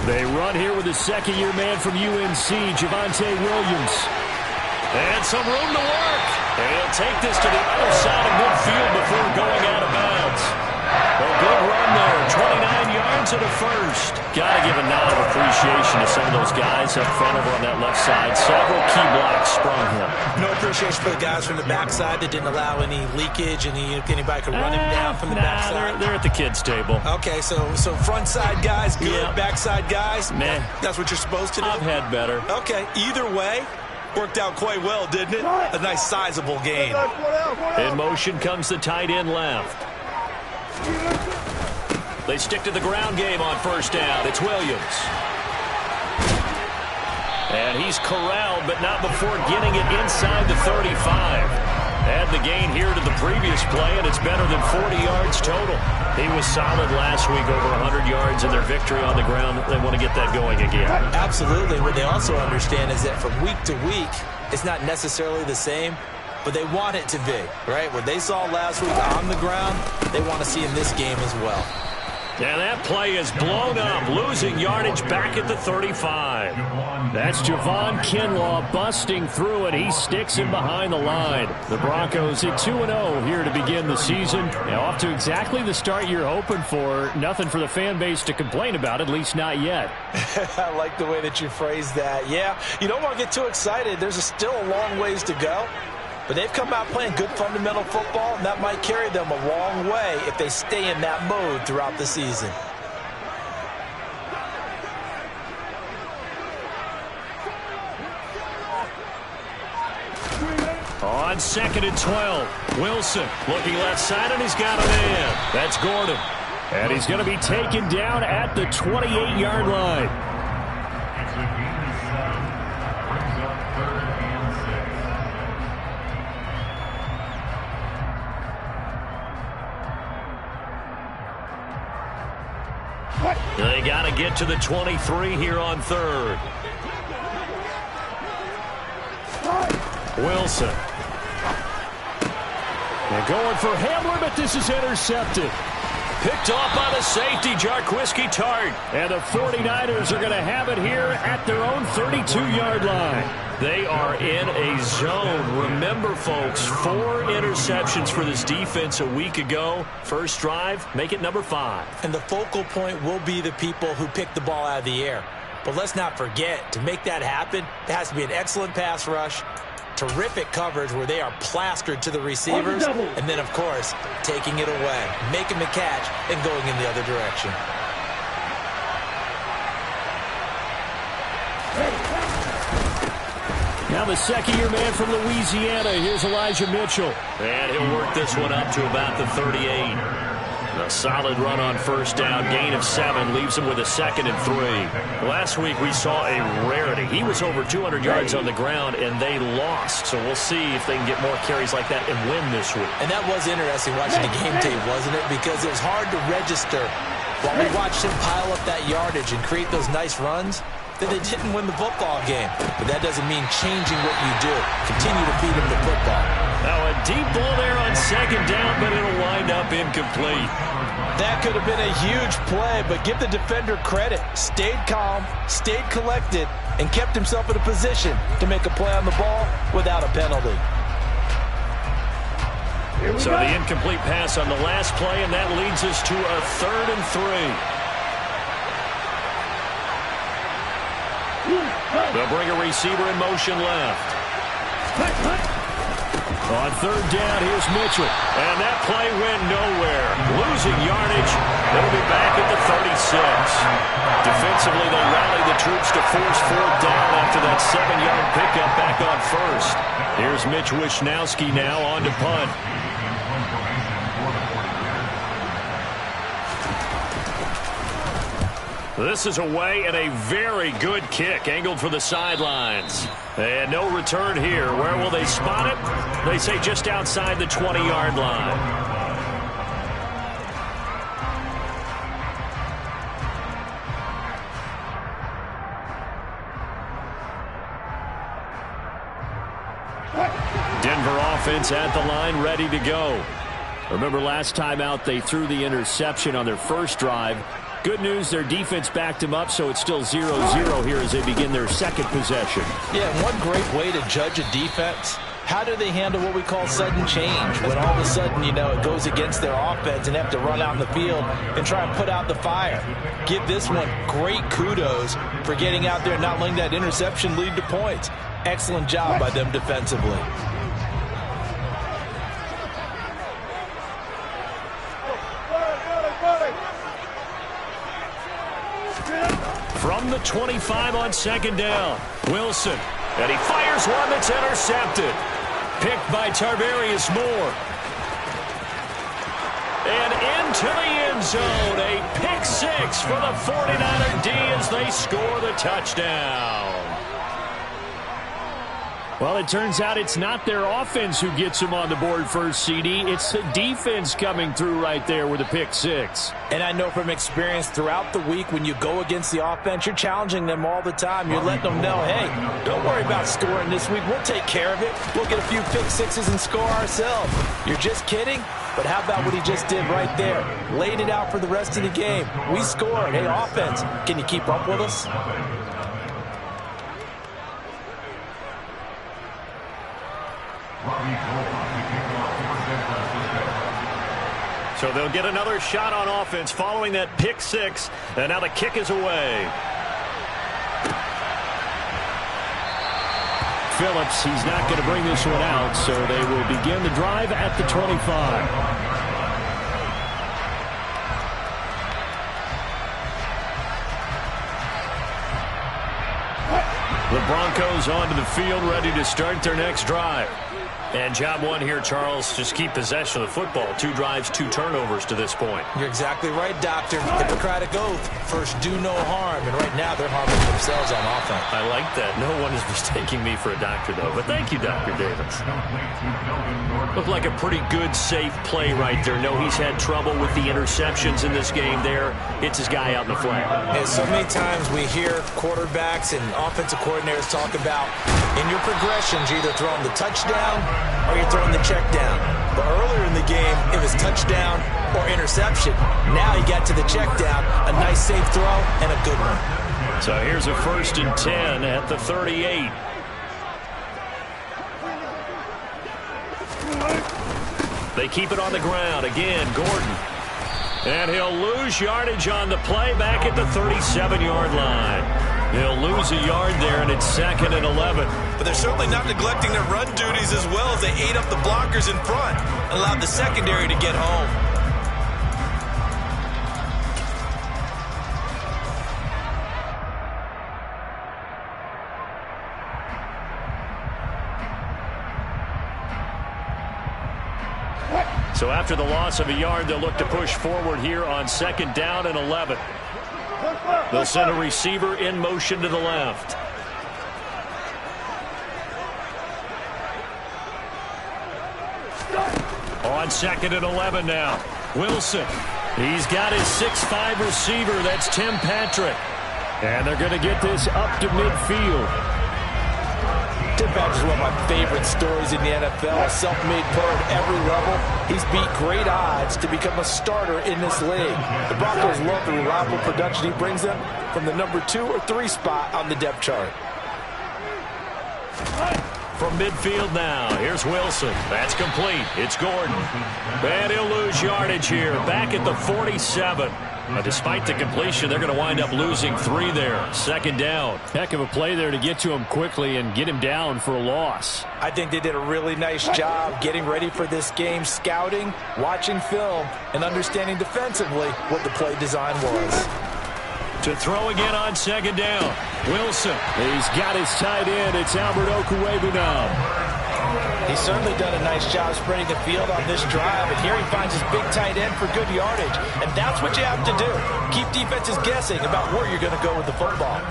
They run here with a second-year man from UNC, Javonte Williams. And some room to work. And he'll take this to the other side of midfield before going out of bounds. A good run there, 29 yards and a first. Got to give a nod of appreciation to some of those guys up front over on that left side. Several key blocks sprung him. No appreciation for the guys from the backside that didn't allow any leakage, and anybody could run him down from the backside. They're at the kids' table. Okay, so front side guys, good. Yeah. Backside guys, man. That's what you're supposed to do? I've had better. Okay, either way, worked out quite well, didn't it? A nice sizable gain. In motion comes the tight end left. They stick to the ground game on first down. It's Williams. And he's corralled, but not before getting it inside the 35. Add the gain here to the previous play, and it's better than 40 yards total. He was solid last week, over 100 yards in their victory on the ground. They want to get that going again. Absolutely. What they also understand is that from week to week, it's not necessarily the same, but they want it to be, right? What they saw last week on the ground, they want to see in this game as well. And that play is blown up, losing yardage back at the 35. That's Javon Kinlaw busting through it. He sticks him behind the line. The Broncos at 2-0 here to begin the season. Now off to exactly the start you're hoping for. Nothing for the fan base to complain about, at least not yet. I like the way that you phrased that. Yeah, you don't want to get too excited. There's still a long ways to go. But they've come out playing good fundamental football, and that might carry them a long way if they stay in that mode throughout the season. On 2nd and 12, Wilson looking left side, and he's got a man. That's Gordon. And he's going to be taken down at the 28-yard line. They got to get to the 23 here on 3rd. Wilson. They're going for Hamler, but this is intercepted. Picked off by the safety, Jarquiski Tart. And the 49ers are going to have it here at their own 32-yard line. They are in a zone. Remember, folks, 4 interceptions for this defense a week ago. First drive, make it number 5. And the focal point will be the people who pick the ball out of the air. But let's not forget, to make that happen, there has to be an excellent pass rush, terrific coverage where they are plastered to the receivers, and then, of course, taking it away, making the catch, and going in the other direction. Now the second-year man from Louisiana. Here's Elijah Mitchell. And he'll work this one up to about the 38. A solid run on first down. Gain of 7 leaves him with a 2nd and 3. Last week we saw a rarity. He was over 200 yards on the ground, and they lost. So we'll see if they can get more carries like that and win this week. And that was interesting watching the game tape, wasn't it? Because it was hard to register while we watched him pile up that yardage and create those nice runs. That they didn't win the football game. But that doesn't mean changing what you do. Continue to feed him the football. Now a deep ball there on 2nd down, but it'll wind up incomplete. That could have been a huge play, but give the defender credit. Stayed calm, stayed collected, and kept himself in a position to make a play on the ball without a penalty. So the incomplete pass on the last play, and that leads us to a 3rd and 3. They'll bring a receiver in motion left. On 3rd down, here's Mitchell. And that play went nowhere. Losing yardage. They'll be back at the 36. Defensively, they rally the troops to force 4th down after that 7-yard pickup back on 1st. Here's Mitch Wishnowski now on to punt. This is away and a very good kick angled for the sidelines. And no return here. Where will they spot it? They say just outside the 20-yard line. Denver offense at the line, ready to go. Remember last time out they threw the interception on their first drive. Good news, their defense backed them up, so it's still 0-0 here as they begin their second possession. Yeah, one great way to judge a defense, how do they handle what we call sudden change? When all of a sudden, you know, it goes against their offense and they have to run out in the field and try and put out the fire. Give this one great kudos for getting out there and not letting that interception lead to points. Excellent job by them defensively. From the 25 on second down, Wilson. And he fires one that's intercepted. Picked by Tarvarius Moore. And into the end zone. A pick six for the 49er D as they score the touchdown. Well, it turns out it's not their offense who gets them on the board first, CD. It's the defense coming through right there with a pick six. And I know from experience throughout the week when you go against the offense, you're challenging them all the time. You're letting them know, hey, don't worry about scoring this week. We'll take care of it. We'll get a few pick sixes and score ourselves. You're just kidding? But how about what he just did right there? Laid it out for the rest of the game. We scored. Hey, offense, can you keep up with us? So they'll get another shot on offense following that pick six. And now the kick is away. Phillips, he's not going to bring this one out, so they will begin the drive at the 25. The Broncos onto the field, ready to start their next drive. And job one here, Charles, just keep possession of the football. 2 drives, 2 turnovers to this point. You're exactly right, Doctor. Hippocratic oath. First, do no harm. And right now, they're harming themselves on offense. I like that. No one is mistaking me for a doctor, though. But thank you, Dr. Davis. Looked like a pretty good, safe play right there. No, he's had trouble with the interceptions in this game there. Hits his guy out in the flat. And so many times we hear quarterbacks and offensive coordinators talk about, in your progressions, you're either throwing the touchdown or you're throwing the check down. But earlier in the game, it was touchdown or interception. Now he got to the check down, a nice safe throw, and a good one. So here's a 1st and 10 at the 38. They keep it on the ground. Again, Gordon. And he'll lose yardage on the play back at the 37-yard line. They'll lose a yard there, and it's 2nd and 11. But they're certainly not neglecting their run duties as well as they ate up the blockers in front and allowed the secondary to get home. So after the loss of a yard, they'll look to push forward here on 2nd down and 11. They'll send a receiver in motion to the left. On 2nd and 11 now. Wilson. He's got his 6'5 receiver. That's Tim Patrick. And they're going to get this up to midfield. Tim Patrick's one of my favorite stories in the NFL. A self-made pro at every level. He's beat great odds to become a starter in this league. The Broncos love the reliable production he brings them from the number 2 or 3 spot on the depth chart. From midfield now, here's Wilson. That's complete. It's Gordon. And he'll lose yardage here. Back at the 47. Despite the completion, they're going to wind up losing 3 there. 2nd down. Heck of a play there to get to him quickly and get him down for a loss. I think they did a really nice job getting ready for this game, scouting, watching film, and understanding defensively what the play design was. To throw again on 2nd down. Wilson. He's got his tight end. It's Albert Okwuebu now. He's certainly done a nice job spreading the field on this drive, and here he finds his big tight end for good yardage. And that's what you have to do. Keep defenses guessing about where you're going to go with the football.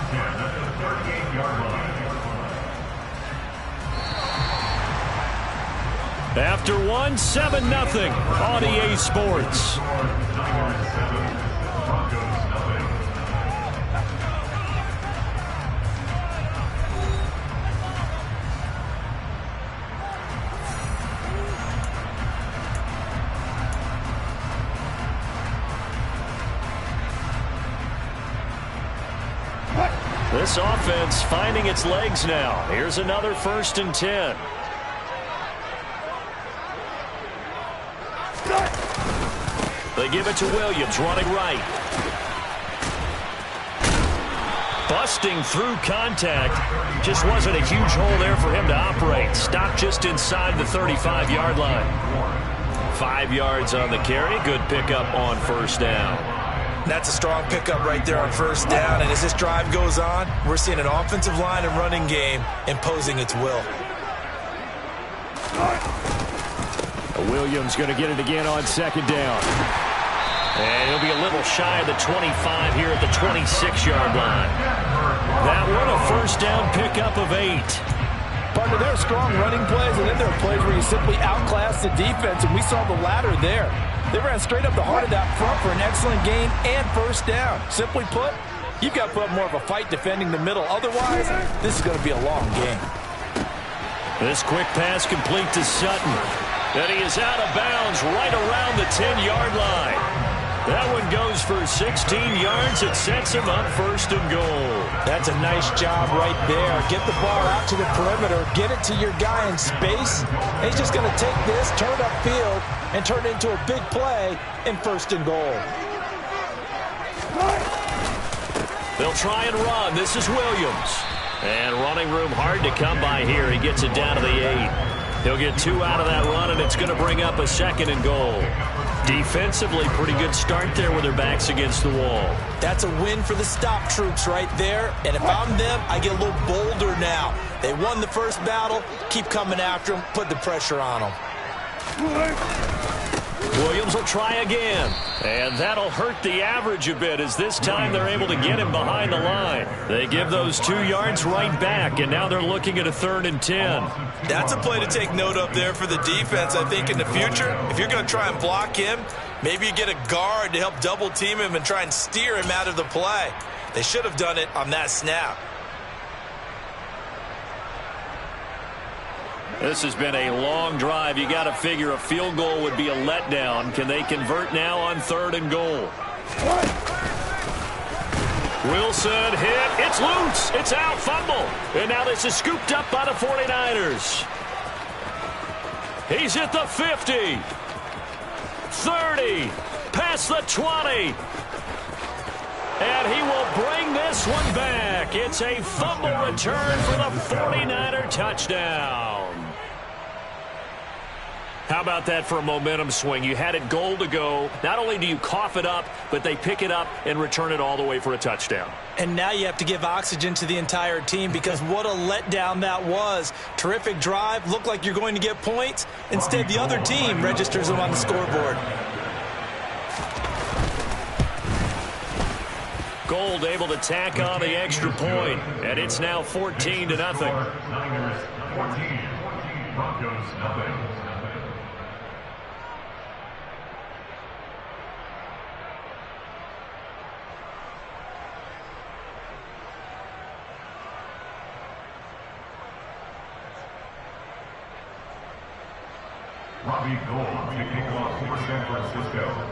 After one, 7-0 on EA Sports. This offense finding its legs now. Here's another 1st and 10. They give it to Williams, running right. Busting through contact. Just wasn't a huge hole there for him to operate. Stopped just inside the 35-yard line. 5 yards on the carry. Good pickup on 1st down. That's a strong pickup right there on 1st down. And as this drive goes on, we're seeing an offensive line and running game imposing its will. Williams going to get it again on 2nd down. And he'll be a little shy of the 25 here at the 26-yard line. That one a 1st down pickup of 8. Partner, there are strong running plays, and then there are plays where you simply outclass the defense, and we saw the latter there. They ran straight up the heart of that front for an excellent gain and 1st down. Simply put, you've got to put up more of a fight defending the middle. Otherwise, this is going to be a long game. This quick pass complete to Sutton. And he is out of bounds right around the 10-yard line. That one goes for 16 yards. It sets him up 1st and goal. That's a nice job right there. Get the ball out to the perimeter. Get it to your guy in space. And he's just going to take this, turn it upfield, and turn it into a big play in 1st and goal. They'll try and run. This is Williams. And running room hard to come by here. He gets it down to the 8. He'll get 2 out of that run, and it's going to bring up a 2nd and goal. Defensively, pretty good start there with their backs against the wall. That's a win for the stop troops right there. And if I'm them, I get a little bolder now. They won the 1st battle. Keep coming after them. Put the pressure on them. Williams will try again. And that'll hurt the average a bit as this time they're able to get him behind the line. They give those 2 yards right back, and now they're looking at a 3rd and 10. That's a play to take note of there for the defense, I think, in the future. If you're going to try and block him, maybe you get a guard to help double-team him and try and steer him out of the play. They should have done it on that snap. This has been a long drive. You got to figure a field goal would be a letdown. Can they convert now on 3rd and goal? Wilson hit. It's loose. It's out. Fumble. And now this is scooped up by the 49ers. He's at the 50. 30. Past the 20. And he will bring this one back. It's a fumble return for the 49er touchdown. How about that for a momentum swing? You had it goal to go. Not only do you cough it up, but they pick it up and return it all the way for a touchdown. And now you have to give oxygen to the entire team because what a letdown that was. Terrific drive. Looked like you're going to get points. Instead, the other team registers them on the scoreboard. Gold able to tack on the extra point, and it's now 14-0. Niners 14, Broncos nothing.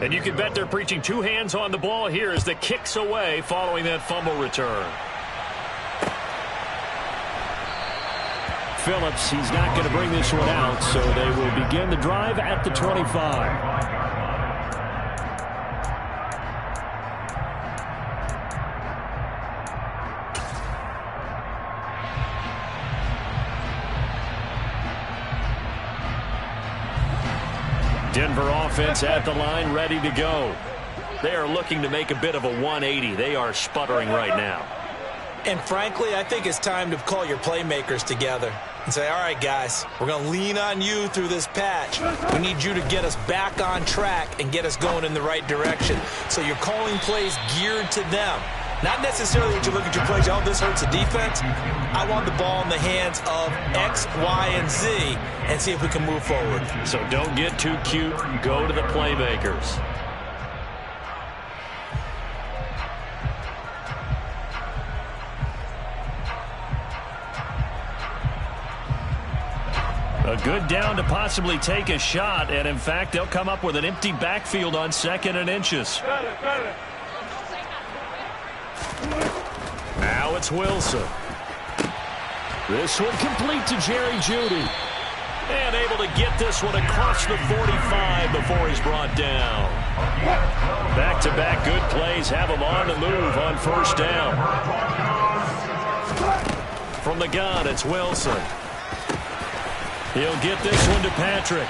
And you can bet they're preaching 2 hands on the ball here as the kicks away following that fumble return. Phillips, he's not going to bring this one out, so they will begin the drive at the 25. Denver offense at the line, ready to go. They are looking to make a bit of a 180. They are sputtering right now. And frankly, I think it's time to call your playmakers together and say, all right, guys, we're going to lean on you through this patch. We need you to get us back on track and get us going in the right direction. So you're calling plays geared to them. Not necessarily that you look at your plays, oh, this hurts the defense. I want the ball in the hands of X, Y, and Z and see if we can move forward. So don't get too cute. Go to the playmakers. A good down to possibly take a shot, and in fact, they'll come up with an empty backfield on 2nd and inches. Now it's Wilson. This one complete to Jerry Jeudy. And able to get this one across the 45 before he's brought down. Back-to-back good plays have him on the move on first down. From the gun, it's Wilson. He'll get this one to Patrick.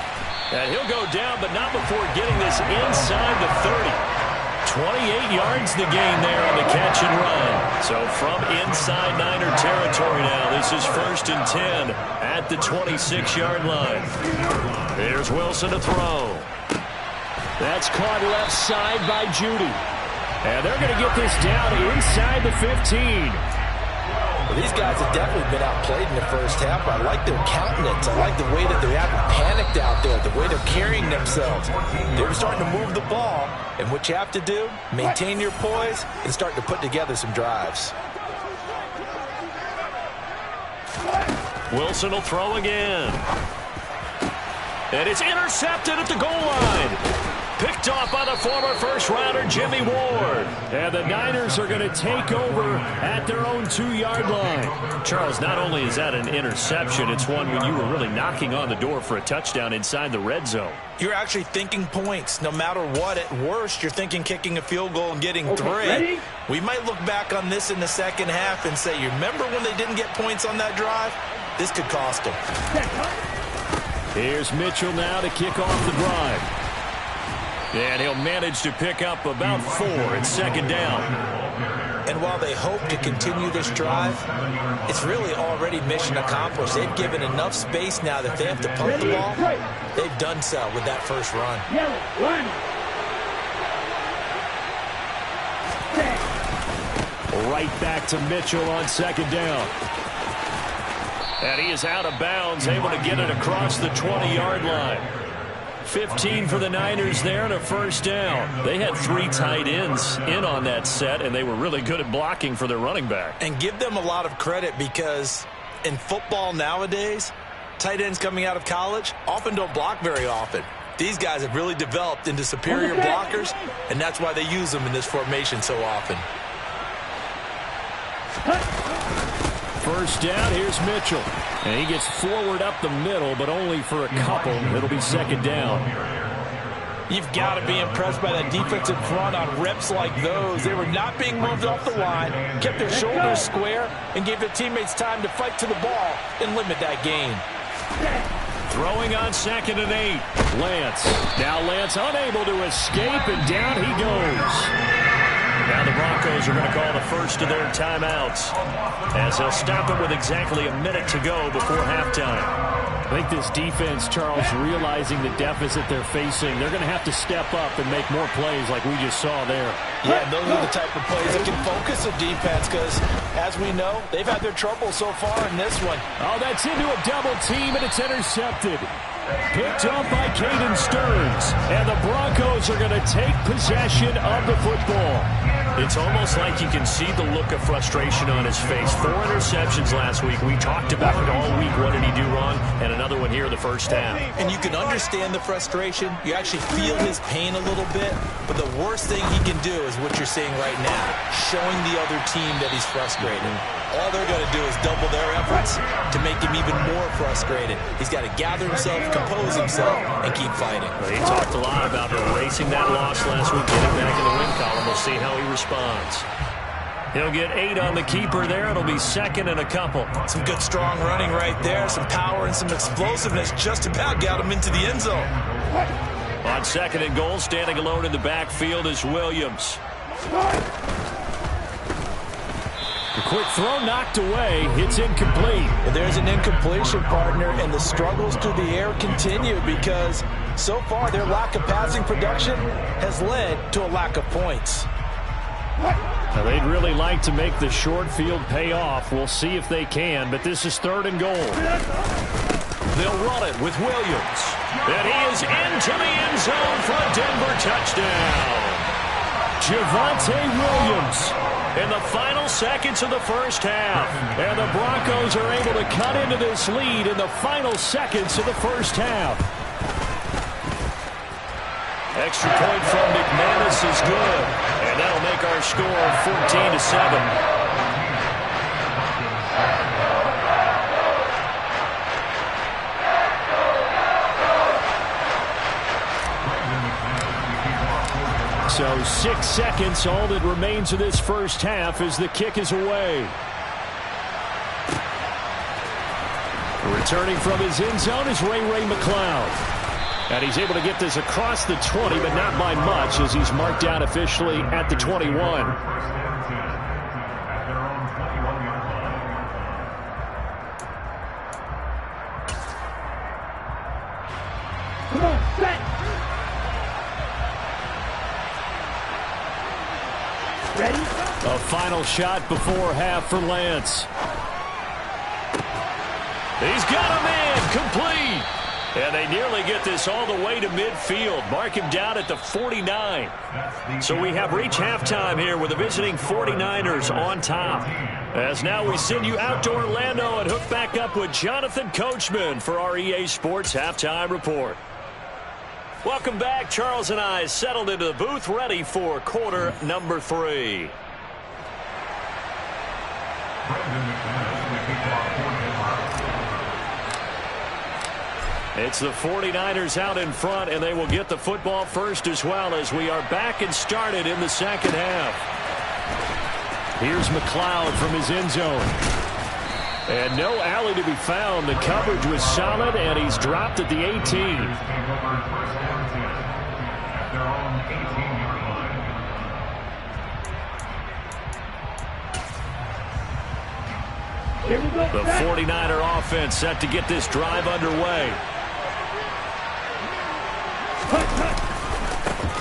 And he'll go down, but not before getting this inside the 30. 28 yards the gain there on the catch and run. So from inside Niner territory now, this is 1st and 10 at the 26-yard line. Here's Wilson to throw. That's caught left side by Jeudy. And they're going to get this down inside the 15. Well, these guys have definitely been outplayed in the first half. I like their countenance. I like the way that they haven't panicked out there, the way they're carrying themselves. They're starting to move the ball, and what you have to do, maintain your poise and start to put together some drives. Wilson will throw again. And it's intercepted at the goal line. Picked off by the former first-rounder Jimmy Ward. And the Niners are going to take over at their own 2-yard line. Charles, not only is that an interception, it's one when you were really knocking on the door for a touchdown inside the red zone. You're actually thinking points. No matter what, at worst, you're thinking kicking a field goal and getting 3. Ready? We might look back on this in the second half and say, you remember when they didn't get points on that drive? This could cost them. Here's Mitchell now to kick off the drive. And he'll manage to pick up about 4 at 2nd down. And while they hope to continue this drive, it's really already mission accomplished. They've given enough space now that they have to pump the ball. They've done so with that first run. Right back to Mitchell on 2nd down. And he is out of bounds, able to get it across the 20-yard line. 15 for the Niners there and a first down. They had 3 tight ends in on that set, and they were really good at blocking for their running back. And give them a lot of credit because in football nowadays, tight ends coming out of college often don't block very often. These guys have really developed into superior blockers, and that's why they use them in this formation so often. First down, here's Mitchell. And he gets forward up the middle, but only for a couple. It'll be 2nd down. You've got to be impressed by that defensive front on reps like those. They were not being moved off the line, kept their shoulders square, and gave their teammates time to fight to the ball and limit that gain. Throwing on 2nd and 8. Lance. Now Lance unable to escape, and down he goes. Now the Broncos are going to call the first of their timeouts as they'll stop it with exactly a minute to go before halftime. I think this defense, Charles, realizing the deficit they're facing, they're going to have to step up and make more plays like we just saw there. Yeah, those are the type of plays that can focus a defense because, as we know, they've had their trouble so far in this one. Oh, that's into a double team, and it's intercepted. Picked up by Caden Stearns, and the Broncos are going to take possession of the football. It's almost like you can see the look of frustration on his face. 4 interceptions last week. We talked about it all week. What did he do wrong? And another one here in the first half. And you can understand the frustration. You actually feel his pain a little bit. But the worst thing he can do is what you're seeing right now, showing the other team that he's frustrated. All they're going to do is double their efforts to make him even more frustrated. He's got to gather himself, compose himself, and keep fighting. Well, he talked a lot about erasing that loss last week, getting back in the win column. We'll see how he responds. He'll get 8 on the keeper there. It'll be 2nd and a couple. Some good strong running right there. Some power and some explosiveness just about got him into the end zone. On 2nd and goal, standing alone in the backfield is Williams. The quick throw knocked away. It's incomplete. Well, there's an incompletion, partner, and the struggles through the air continue because so far their lack of passing production has led to a lack of points. Now, they'd really like to make the short field pay off. We'll see if they can, but this is 3rd and goal. They'll run it with Williams. And he is into the end zone for a Denver touchdown. Javonte Williams in the final seconds of the first half. And the Broncos are able to cut into this lead in the final seconds of the first half. Extra point from McManus is good. And that'll make our score 14-7. So 6 seconds, all that remains of this first half as the kick is away. Returning from his end zone is Ray McCloud. And he's able to get this across the 20, but not by much as he's marked out officially at the 21. Come on, set. Ready? A final shot before half for Lance. He's got a man complete. And they nearly get this all the way to midfield. Mark him down at the 49. So we have reached halftime here with the visiting 49ers on top. As now we send you out to Orlando and hook back up with Jonathan Coachman for our EA Sports Halftime Report. Welcome back. Charles and I settled into the booth ready for quarter number 3. It's the 49ers out in front, and they will get the football first as well as we are back and started in the second half. Here's McCloud from his end zone. And no alley to be found. The coverage was solid, and he's dropped at the 18. The 49er offense set to get this drive underway.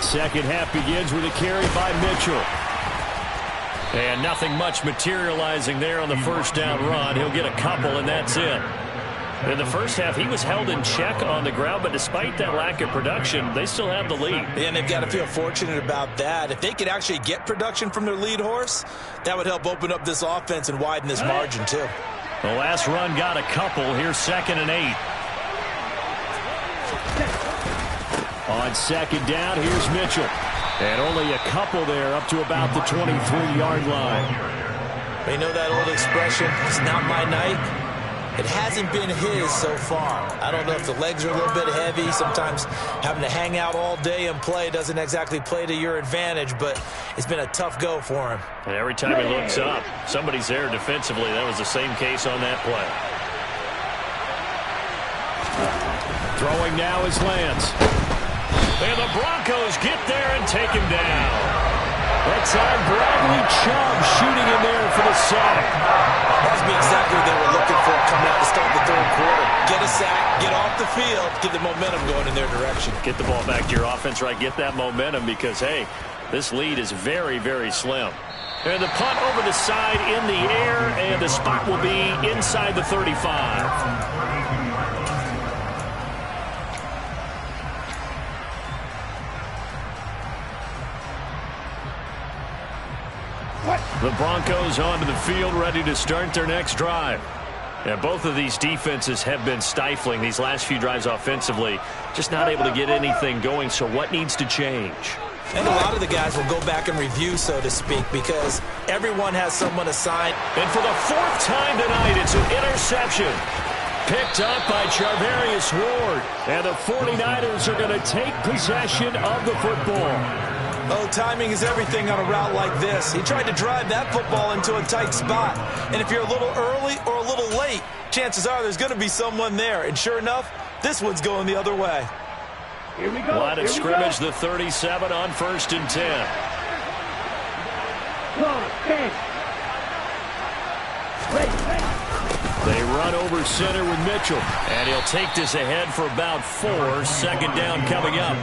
Second half begins with a carry by Mitchell. And nothing much materializing there on the first down run. He'll get a couple, and that's it. In the first half, he was held in check on the ground, but despite that lack of production, they still have the lead. And they've got to feel fortunate about that. If they could actually get production from their lead horse, that would help open up this offense and widen this margin, too. The last run got a couple. Here's 2nd and 8. On second down, here's Mitchell. And only a couple there up to about the 23-yard line. They know that old expression, it's not my night. It hasn't been his so far. I don't know if the legs are a little bit heavy. Sometimes having to hang out all day and play doesn't exactly play to your advantage, but it's been a tough go for him. And every time he looks up, somebody's there defensively. That was the same case on that play. Throwing now is Lance. And the Broncos get there and take him down. That time, Bradley Chubb shooting in there for the sack. That must be exactly what they were looking for coming out to start the third quarter. Get a sack, get off the field, get the momentum going in their direction. Get the ball back to your offense, right? Get that momentum because, hey, this lead is very, very slim. And the punt over the side in the air, and the spot will be inside the 35. The Broncos onto the field, ready to start their next drive. And both of these defenses have been stifling these last few drives offensively. Just not able to get anything going, so what needs to change? And a lot of the guys will go back and review, so to speak, because everyone has someone assigned. And for the 4th time tonight, it's an interception. Picked up by Charvarius Ward. And the 49ers are going to take possession of the football. Oh, timing is everything on a route like this. He tried to drive that football into a tight spot. And if you're a little early or a little late, chances are there's going to be someone there. And sure enough, this one's going the other way. Here we go. Line of scrimmage, the 37 on 1st and 10. They run over center with Mitchell. And he'll take this ahead for about 4. 2nd down coming up.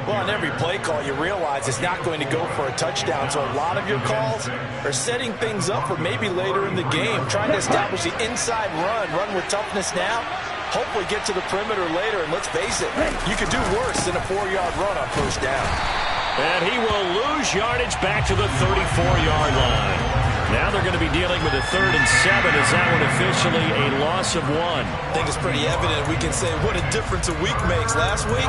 Well, on every play call, you realize it's not going to go for a touchdown. So a lot of your calls are setting things up for maybe later in the game, trying to establish the inside run with toughness now, hopefully get to the perimeter later. And let's face it, you could do worse than a 4-yard run on 1st down. And he will lose yardage back to the 34-yard line. Now they're going to be dealing with a 3rd and 7 as that one officially a loss of 1. I think it's pretty evident. We can say what a difference a week makes. Last week,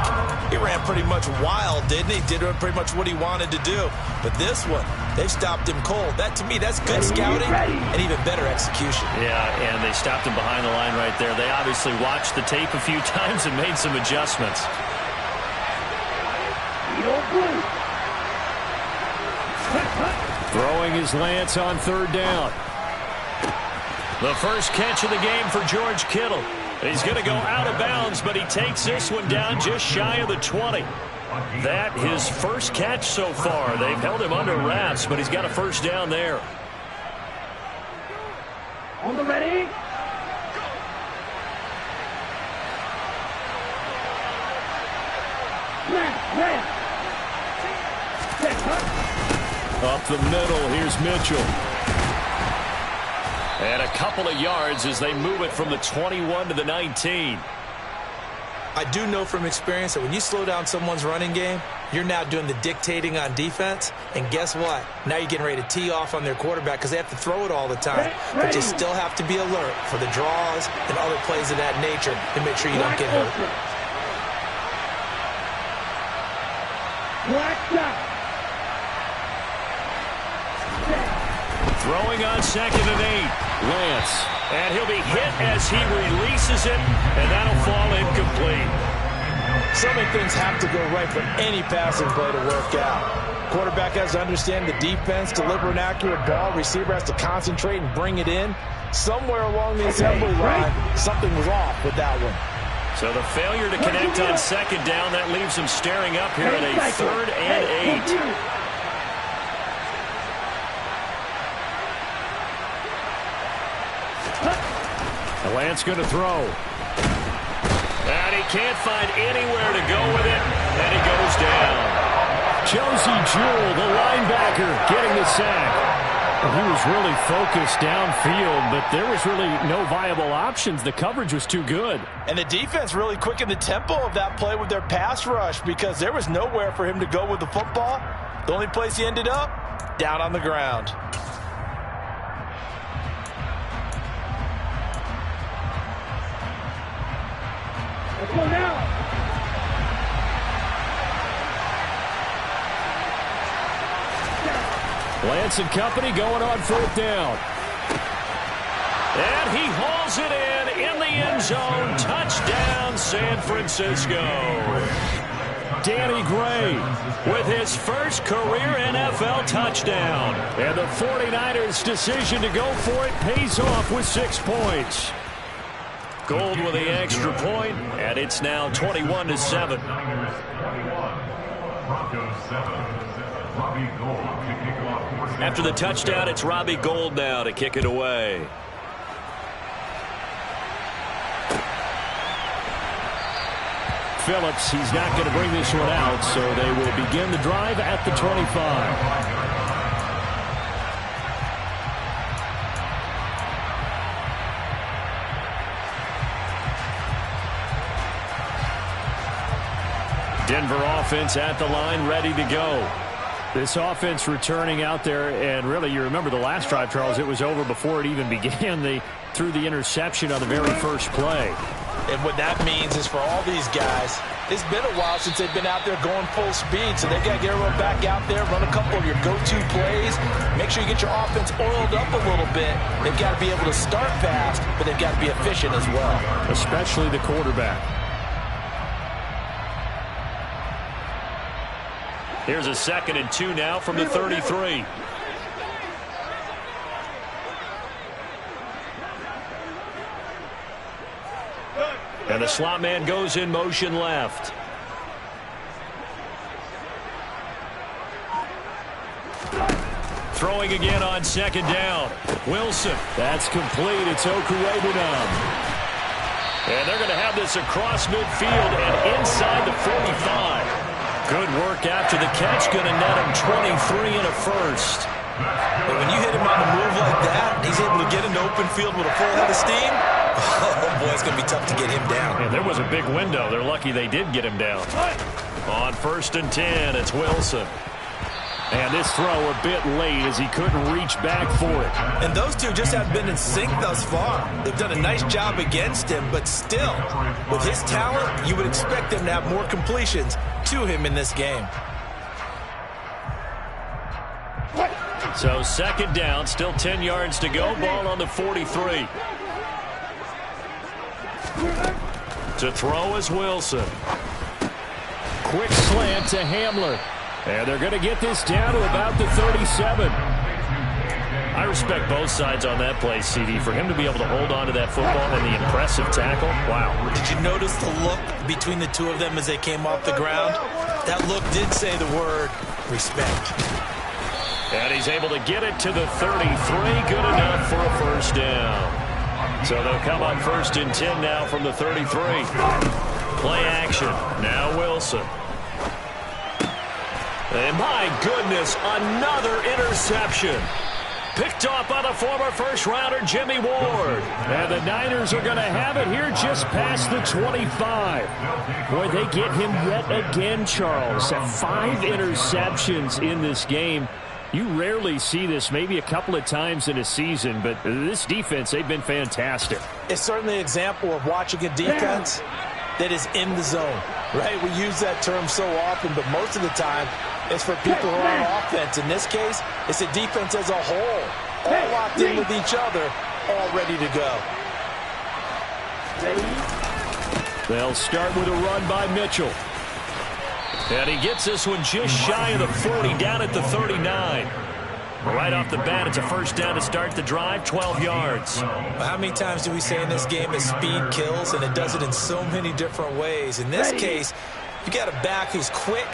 he ran pretty much wild, didn't he? Did pretty much what he wanted to do. But this one, they've stopped him cold. That, to me, that's good scouting and even better execution. Yeah, and they stopped him behind the line right there. They obviously watched the tape a few times and made some adjustments. Throwing his Lance on third down. The first catch of the game for George Kittle. He's going to go out of bounds, but he takes this one down just shy of the 20. That his first catch so far. They've held him under wraps, but he's got a first down there. On the ready. Up the middle, here's Mitchell. And a couple of yards as they move it from the 21 to the 19. I do know from experience that when you slow down someone's running game, you're now doing the dictating on defense. And guess what? Now you're getting ready to tee off on their quarterback because they have to throw it all the time. But you still have to be alert for the draws and other plays of that nature to make sure you don't get hurt. Throwing on 2nd and 8. Lance. And he'll be hit as he releases it, and that'll fall incomplete. So many things have to go right for any passing play to work out. Quarterback has to understand the defense, deliver an accurate ball. Receiver has to concentrate and bring it in. Somewhere along the assembly line, something was off with that one. So the failure to connect on 2nd down, that leaves him staring up here at a 3rd and 8. Lance going to throw. And he can't find anywhere to go with it, and he goes down. Josie Jewell, the linebacker, getting the sack. He was really focused downfield, but there was really no viable options. The coverage was too good. And the defense really quickened the tempo of that play with their pass rush because there was nowhere for him to go with the football. The only place he ended up, down on the ground. Let's go now. Lance and company going on 4th down. And he hauls it in the end zone. Touchdown, San Francisco. Danny Gray with his first career NFL touchdown. And the 49ers' decision to go for it pays off with 6 points. Gold with the extra point, and it's now 21-7. After the touchdown, it's Robbie Gould now to kick it away. Phillips, he's not going to bring this one out, so they will begin the drive at the 25. Denver offense at the line, ready to go. This offense returning out there, and really, you remember the last drive, Charles, it was over before it even began. They threw the interception on the very first play. And what that means is for all these guys, it's been a while since they've been out there going full speed, so they've got to get everyone back out there, run a couple of your go-to plays, make sure you get your offense oiled up a little bit. They've got to be able to start fast, but they've got to be efficient as well. Especially the quarterback. Here's a 2nd and 2 now from the 33. And the slot man goes in motion left. Throwing again on 2nd down. Wilson. That's complete. It's Okuwebunam. And they're going to have this across midfield and inside the 45. Good work after the catch. Going to net him 23 and a first. But when you hit him on the move like that, he's able to get into open field with a full head of steam. Oh, boy, it's going to be tough to get him down. Yeah, there was a big window. They're lucky they did get him down. On 1st and 10, it's Wilson. And this throw a bit late as he couldn't reach back for it. And those two just haven't been in sync thus far. They've done a nice job against him, but still, with his talent, you would expect them to have more completions to him in this game. So 2nd down, still 10 yards to go. Ball on the 43. To throw is Wilson. Quick slant to Hamler. And they're going to get this down to about the 37. I respect both sides on that play, CD. For him to be able to hold on to that football and the impressive tackle, wow. Did you notice the look between the two of them as they came off the ground? That look did say the word respect. And he's able to get it to the 33. Good enough for a first down. So they'll come up 1st and 10 now from the 33. Play action. Now Wilson. And my goodness, another interception. Picked off by the former first-rounder Jimmy Ward. And the Niners are going to have it here just past the 25. Boy, they get him yet again, Charles. 5 interceptions in this game. You rarely see this, maybe a couple of times in a season, but this defense, they've been fantastic. It's certainly an example of watching a defense that is in the zone, right? We use that term so often, but most of the time, it's for people who are on offense. In this case, it's a defense as a whole, all locked in with each other, all ready to go. They'll start with a run by Mitchell. And he gets this one just shy of the 40, down at the 39. Right off the bat, it's a first down to start the drive, 12 yards. How many times do we say in this game that speed kills, and it does it in so many different ways? In this case, you got a back who's quick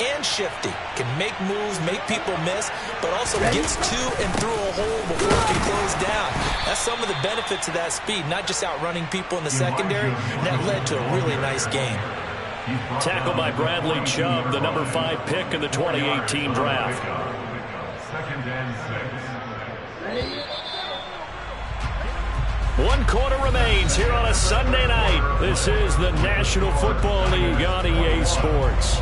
and shifty, can make moves, make people miss, but also gets to and through a hole before it can close down. That's some of the benefits of that speed, not just outrunning people in the secondary. And that led to a really nice game. Tackled by Bradley Chubb, the number 5 pick in the 2018 draft. 2nd and 6. 1 quarter remains here on a Sunday night. This is the National Football League on EA Sports.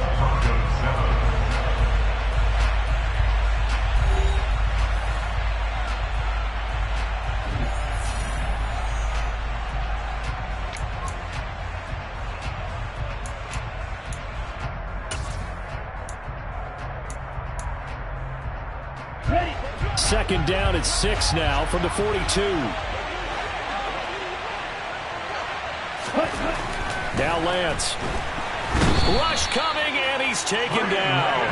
Second down at 6 now from the 42. Now Lance. Rush coming, and he's taken down.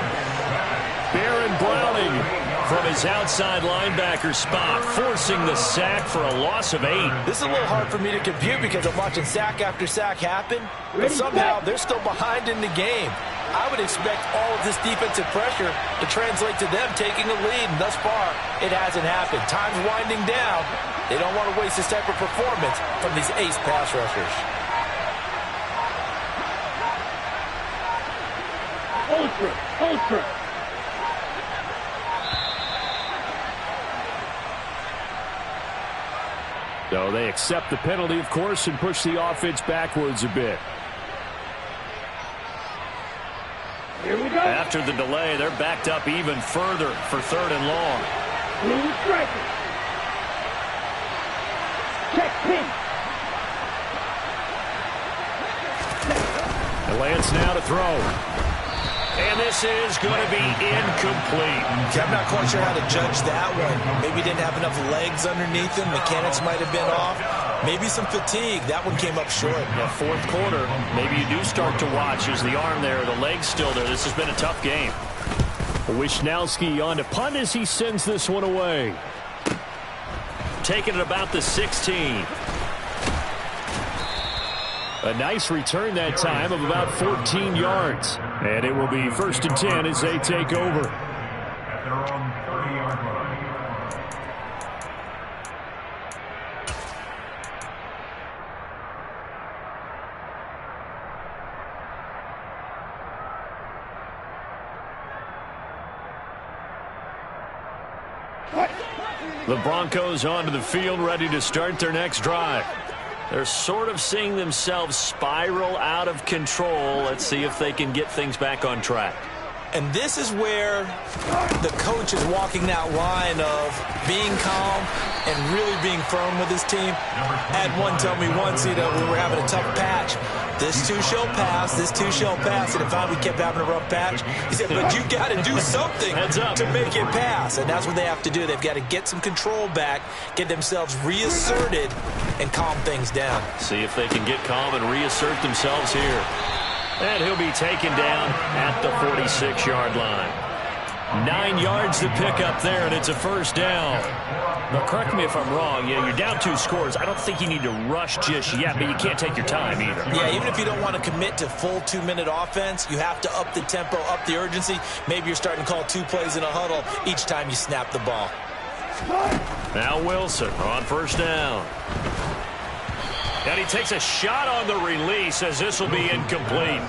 Baron Browning from his outside linebacker spot, forcing the sack for a loss of 8. This is a little hard for me to compute because I'm watching sack after sack happen, but somehow they're still behind in the game. I would expect all of this defensive pressure to translate to them taking a lead, and thus far, it hasn't happened. Time's winding down. They don't want to waste this type of performance from these ace pass rushers. Ultra. So they accept the penalty, of course, and push the offense backwards a bit. Here we go. After the delay, they're backed up even further for 3rd and long. Blue striker. Check pin. And Lance now to throw. And this is going to be incomplete. Okay, I'm not quite sure how to judge that one. Maybe he didn't have enough legs underneath him. Mechanics might have been off. Maybe some fatigue. That one came up short. The 4th quarter, maybe you do start to watch as the arm there, the leg's still there. This has been a tough game. Wisnowski on to punt as he sends this one away. Taking it about the 16. A nice return that time of about 14 yards. And it will be 1st and 10 as they take over. At their own 30-yard line. The Broncos onto the field, ready to start their next drive. They're sort of seeing themselves spiral out of control. Let's see if they can get things back on track. And this is where the coach is walking that line of being calm and really being firm with his team. I had one tell me once, we were having a tough patch. This too shall pass, this too shall pass. And if we kept having a rough patch, he said, but you got to do something to make it pass. And that's what they have to do. They've got to get some control back, get themselves reasserted, and calm things down. See if they can get calm and reassert themselves here. And he'll be taken down at the 46-yard line. 9 yards to pick up there, and it's a first down. Now, correct me if I'm wrong. Yeah, you're down 2 scores. I don't think you need to rush just yet, but you can't take your time either. Yeah, even if you don't want to commit to full 2-minute offense, you have to up the tempo, up the urgency. Maybe you're starting to call 2 plays in a huddle each time you snap the ball. Now Wilson on first down. And he takes a shot on the release as this will be incomplete.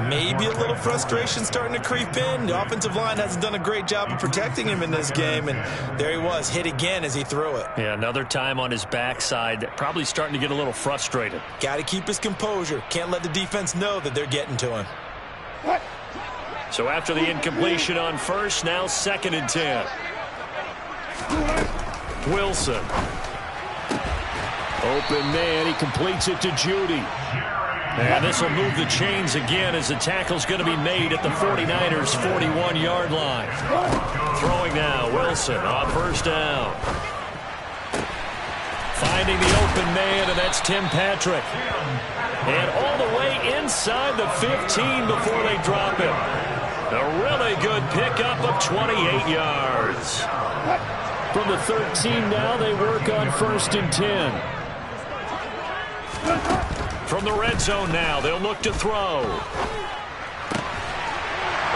Maybe a little frustration starting to creep in. The offensive line hasn't done a great job of protecting him in this game, and there he was, hit again as he threw it. Yeah, another time on his backside, probably starting to get a little frustrated. Got to keep his composure. Can't let the defense know that they're getting to him. So after the incompletion on first, now 2nd and 10. Wilson. Open man, he completes it to Judy. And this will move the chains again as the tackle's going to be made at the 49ers' 41-yard line. Throwing now, Wilson on first down. Finding the open man, and that's Tim Patrick. And all the way inside the 15 before they drop him. A really good pickup of 28 yards. From the 13 now, they work on 1st and 10. From the red zone now, they'll look to throw.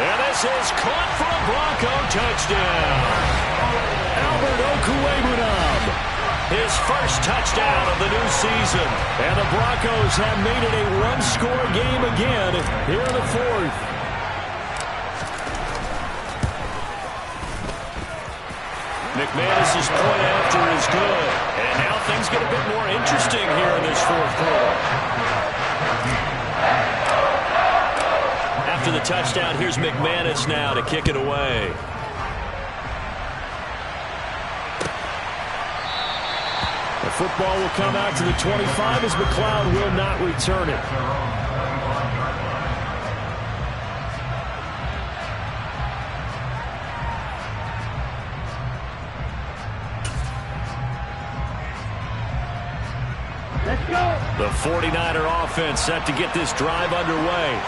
And this is caught for a Bronco touchdown. Albert Okwuegbunam, his first touchdown of the new season. And the Broncos have made it a one-score game again here in the 4th. McManus's point after is good. And now things get a bit more interesting here in this 4th quarter. After the touchdown, here's McManus now to kick it away. The football will come out to the 25 as McLeod will not return it. The 49er offense set to get this drive underway.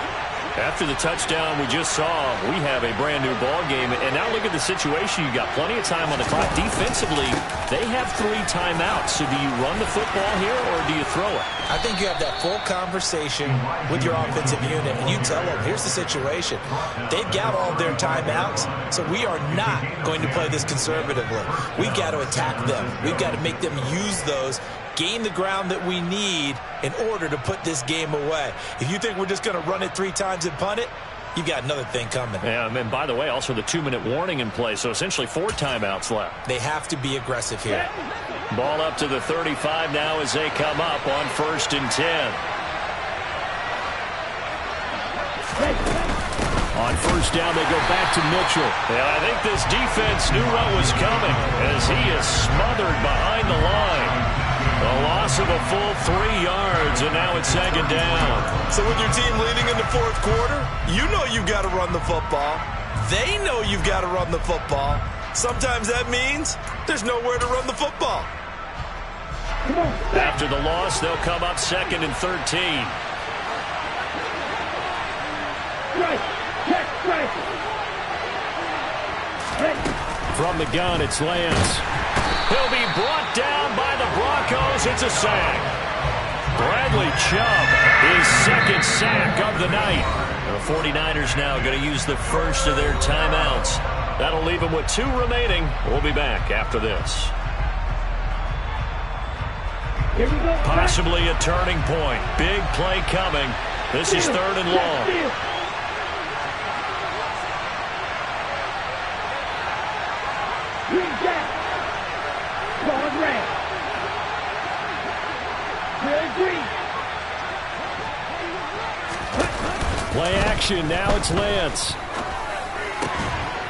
After the touchdown we just saw, we have a brand new ball game. And now look at the situation. You got plenty of time on the clock. Defensively, they have 3 timeouts. So do you run the football here or do you throw it? I think you have that full conversation with your offensive unit, and you tell them, here's the situation. They've got all their timeouts, so we are not going to play this conservatively. We've got to attack them. We've got to make them use those, gain the ground that we need in order to put this game away. If you think we're just going to run it 3 times and punt it, you've got another thing coming. Yeah, and by the way, also the 2-minute warning in play, so essentially 4 timeouts left. They have to be aggressive here. Ball up to the 35 now as they come up on 1st and 10. On 1st down, they go back to Mitchell. And I think this defense knew what was coming as he is smothered behind the line. A loss of a full 3 yards, and now it's 2nd down. So with your team leading in the 4th quarter, you know you've got to run the football. They know you've got to run the football. Sometimes that means there's nowhere to run the football. After the loss, they'll come up 2nd and 13. From the gun, it's Lance. He'll be brought down by the Broncos. It's a sack. Bradley Chubb, his 2nd sack of the night. The 49ers now going to use the first of their timeouts. That'll leave them with 2 remaining. We'll be back after this. Possibly a turning point. Big play coming. This is 3rd and long. Play action. Now it's Lance.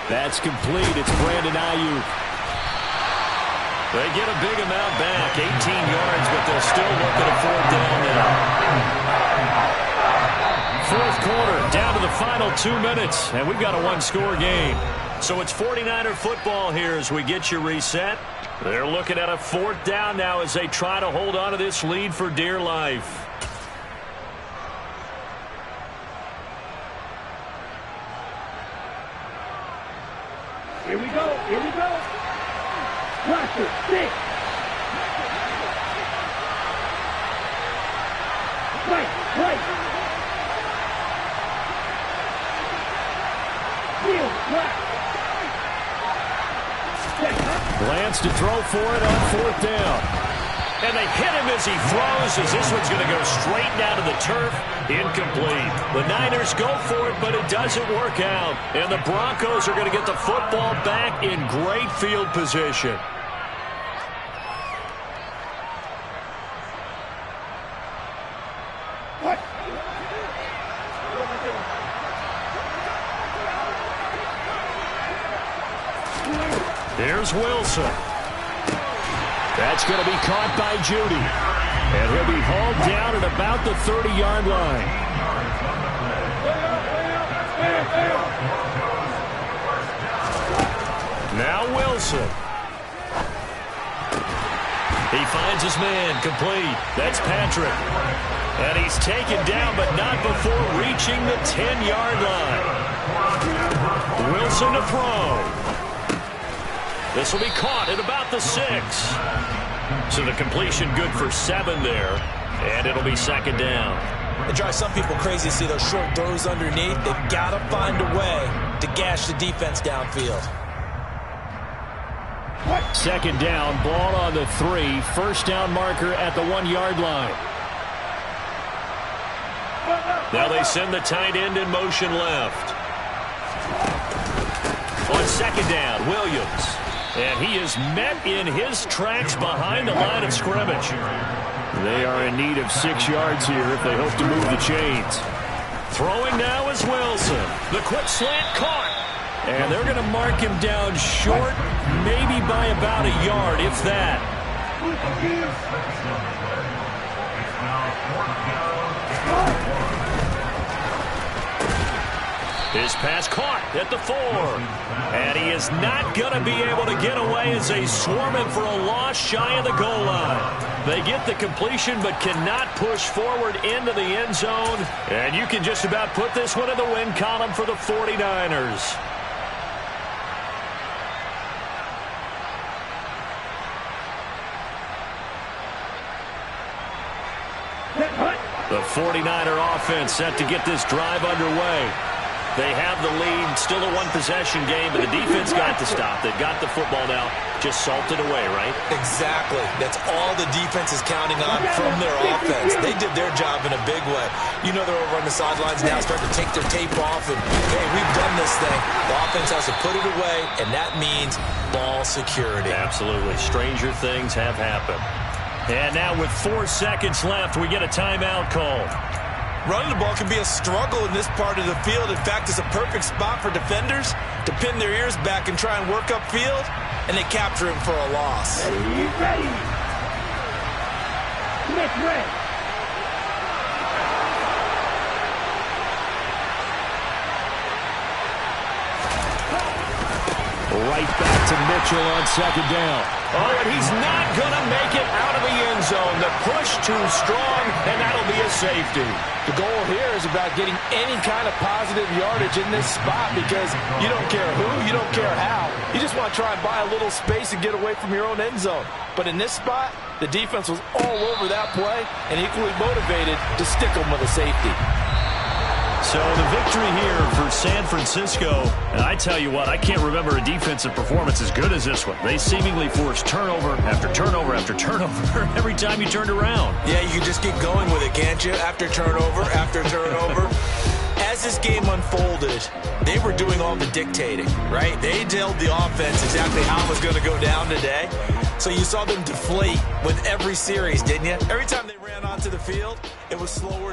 That's complete. It's Brandon Ayuk. They get a big amount back, 18 yards, but they'll still look at a 4th down now. 4th quarter, down to the final 2 minutes, and we've got a 1-score game. So it's 49er football here as we get you reset. They're looking at a 4th down now as they try to hold on to this lead for dear life. Here we go. Here we go. Cluster. 6. Right. Right. Field. Left. Glance to throw for it on 4th down. And they hit him as he throws, as this one's going to go straight down to the turf. Incomplete. The Niners go for it, but it doesn't work out. And the Broncos are going to get the football back in great field position. What? Here's Wilson. That's going to be caught by Judy. And he'll be hauled down at about the 30-yard line. Now Wilson. He finds his man, complete. That's Patrick. And he's taken down, but not before reaching the 10-yard line. Wilson to throw. This will be caught at about the 6. So the completion good for 7 there. And it'll be 2nd down. It drives some people crazy to see those short throws underneath. They've got to find a way to gash the defense downfield. 2nd down, ball on the 3. 1st down marker at the 1-yard line. Now they send the tight end in motion left. On 2nd down, Williams. And he is met in his tracks behind the line of scrimmage. They are in need of 6 yards here if they hope to move the chains. Throwing now is Wilson. The quick slant caught. And they're going to mark him down short, maybe by about a yard, if that. His pass caught at the 4. And he is not going to be able to get away as they swarm him for a loss shy of the goal line. They get the completion but cannot push forward into the end zone. And you can just about put this one in the win column for the 49ers. The 49er offense set to get this drive underway. They have the lead, still a one-possession game, but the defense got to stop. They've got the football now, just salted away, right? Exactly. That's all the defense is counting on from their offense. They did their job in a big way. You know they're over on the sidelines now, starting to take their tape off, and, hey, we've done this thing. The offense has to put it away, and that means ball security. Absolutely. Stranger things have happened. And now with 4 seconds left, we get a timeout call. Running the ball can be a struggle in this part of the field. In fact, it's a perfect spot for defenders to pin their ears back and try and work upfield, and they capture him for a loss. Ready. Smith ready. Right back to Mitchell on 2nd down. Oh, and he's not going to make it out of the end zone. The push too strong, and that'll be a safety. The goal here is about getting any kind of positive yardage in this spot because you don't care who, you don't care how. You just want to try and buy a little space and get away from your own end zone. But in this spot, the defense was all over that play and equally motivated to stick them with a safety. So the victory here for San Francisco, and I tell you what, I can't remember a defensive performance as good as this one. They seemingly forced turnover after turnover after turnover every time you turned around. Yeah, you can just keep going with it, can't you? After turnover, after turnover. As this game unfolded, they were doing all the dictating, right? They told the offense exactly how it was going to go down today. So you saw them deflate with every series, didn't you? Every time they ran onto the field, it was slower.